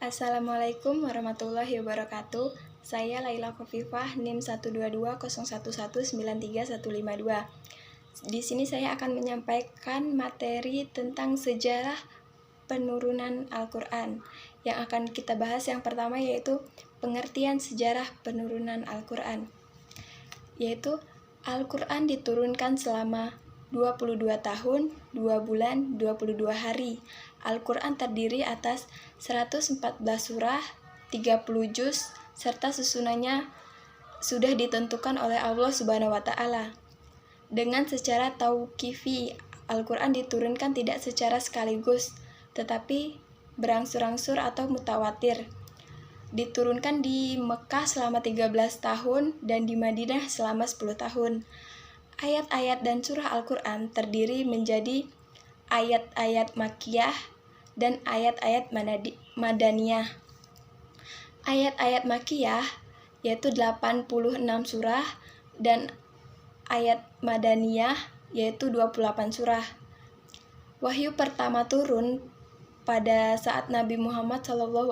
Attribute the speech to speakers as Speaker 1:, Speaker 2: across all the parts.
Speaker 1: Assalamualaikum warahmatullahi wabarakatuh. Saya Laila Khofifah, NIM 12201193152. Di sini saya akan menyampaikan materi tentang sejarah penurunan Al-Quran. Yang akan kita bahas yang pertama yaitu pengertian sejarah penurunan Al-Quran. Yaitu Al-Quran diturunkan selama 22 tahun, 2 bulan, 22 hari. Al-Quran terdiri atas 114 surah, 30 juz, serta susunannya sudah ditentukan oleh Allah Subhanahu wa Ta'ala. Dengan secara tauqifi, Al-Quran diturunkan tidak secara sekaligus, tetapi berangsur-angsur atau mutawatir. Diturunkan di Mekah selama 13 tahun dan di Madinah selama 10 tahun. Ayat-ayat dan surah Al-Quran terdiri menjadi ayat-ayat Makkiyah dan ayat-ayat Madaniyah. Ayat-ayat Makkiyah yaitu 86 surah dan ayat Madaniyah yaitu 28 surah. Wahyu pertama turun pada saat Nabi Muhammad SAW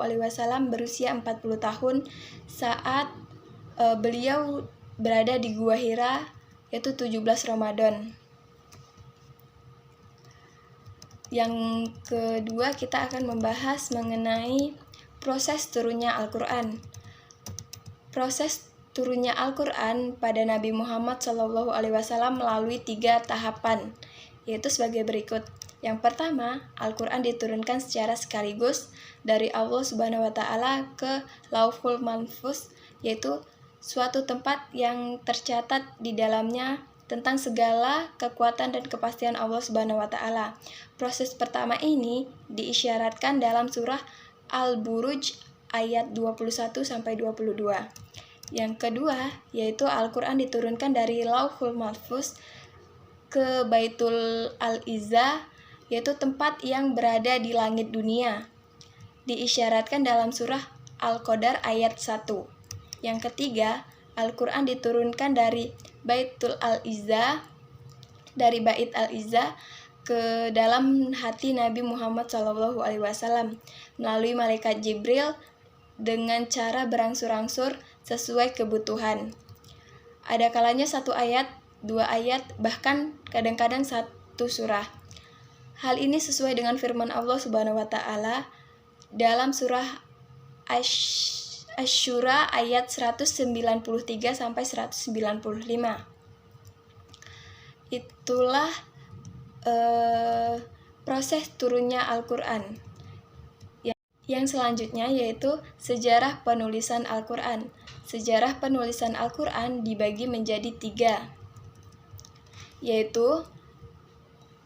Speaker 1: berusia 40 tahun saat beliau berada di Gua Hira yaitu 17 Ramadan. Yang kedua kita akan membahas mengenai proses turunnya Al-Quran. Proses turunnya Al-Quran pada Nabi Muhammad SAW melalui 3 tahapan, yaitu sebagai berikut. Yang pertama, Al-Quran diturunkan secara sekaligus dari Allah Subhanahu wa Ta'ala ke Lauhul Mahfuz, yaitu suatu tempat yang tercatat di dalamnya tentang segala kekuatan dan kepastian Allah Subhanahu wa Ta'ala. Proses pertama ini diisyaratkan dalam surah Al-Buruj ayat 21-22. Yang kedua, yaitu Al-Quran diturunkan dari Lauhul Mahfuz ke Baitul Al-Izzah, yaitu tempat yang berada di langit dunia. Diisyaratkan dalam surah Al-Qadar ayat 1. Yang ketiga, Al-Quran diturunkan dari Baitul Al-Izzah, dari Bait Al-Izzah ke dalam hati Nabi Muhammad SAW melalui malaikat Jibril dengan cara berangsur-angsur sesuai kebutuhan. Ada kalanya 1 ayat, 2 ayat, bahkan kadang-kadang 1 surah. Hal ini sesuai dengan firman Allah Subhanahu wa Ta'ala dalam surah Asy-Syura ayat 193 sampai 195. Itulah proses turunnya Al-Quran. Yang selanjutnya yaitu sejarah penulisan Al-Quran. Sejarah penulisan Al-Quran dibagi menjadi 3, yaitu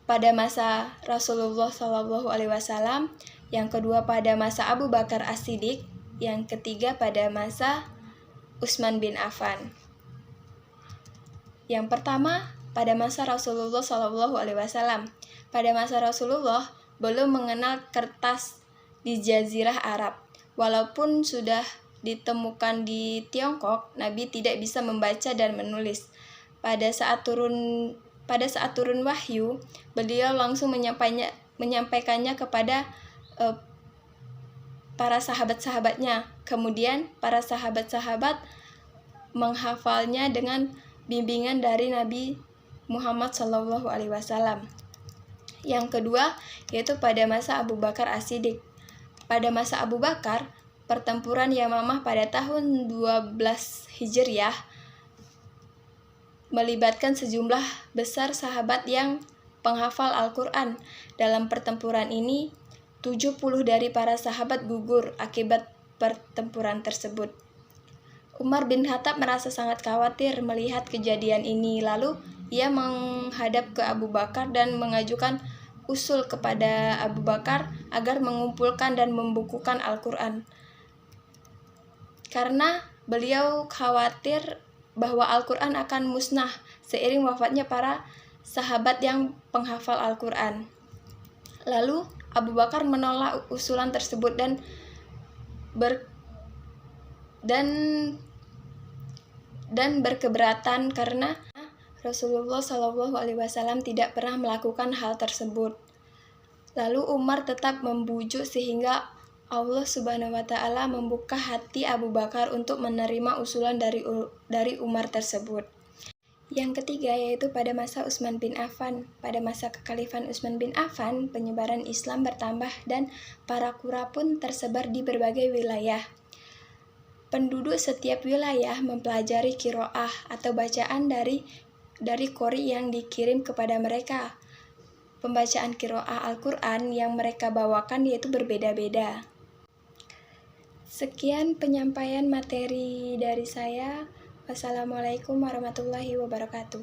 Speaker 1: pada masa Rasulullah SAW, yang kedua pada masa Abu Bakar As-Siddiq, yang ketiga pada masa Utsman bin Affan. Yang pertama pada masa Rasulullah SAW. Pada masa Rasulullah belum mengenal kertas di Jazirah Arab. Walaupun sudah ditemukan di Tiongkok, Nabi tidak bisa membaca dan menulis. Pada saat turun wahyu, beliau langsung menyampaikannya kepada para sahabat-sahabatnya. Kemudian para sahabat-sahabat menghafalnya dengan bimbingan dari Nabi Muhammad SAW. Yang kedua yaitu pada masa Abu Bakar As-Siddiq. Pada masa Abu Bakar, pertempuran Yamamah pada tahun 12 Hijriah melibatkan sejumlah besar sahabat yang penghafal Al-Quran. Dalam pertempuran ini, 70 dari para sahabat gugur akibat pertempuran tersebut. Umar bin Khattab merasa sangat khawatir melihat kejadian ini. Lalu ia menghadap ke Abu Bakar dan mengajukan usul kepada Abu Bakar agar mengumpulkan dan membukukan Al-Quran. Karena beliau khawatir bahwa Al-Quran akan musnah seiring wafatnya para sahabat yang penghafal Al-Quran. Lalu Abu Bakar menolak usulan tersebut dan berkeberatan karena Rasulullah SAW tidak pernah melakukan hal tersebut. Lalu Umar tetap membujuk sehingga Allah Subhanahu wa Ta'ala membuka hati Abu Bakar untuk menerima usulan dari Umar tersebut. Yang ketiga yaitu pada masa Utsman bin Affan. Pada masa kekhalifahan Utsman bin Affan, penyebaran Islam bertambah dan para qura pun tersebar di berbagai wilayah. Penduduk setiap wilayah mempelajari qiraah atau bacaan dari qori yang dikirim kepada mereka. Pembacaan qiraah Al-Quran yang mereka bawakan yaitu berbeda-beda. Sekian penyampaian materi dari saya. Wassalamualaikum warahmatullahi wabarakatuh.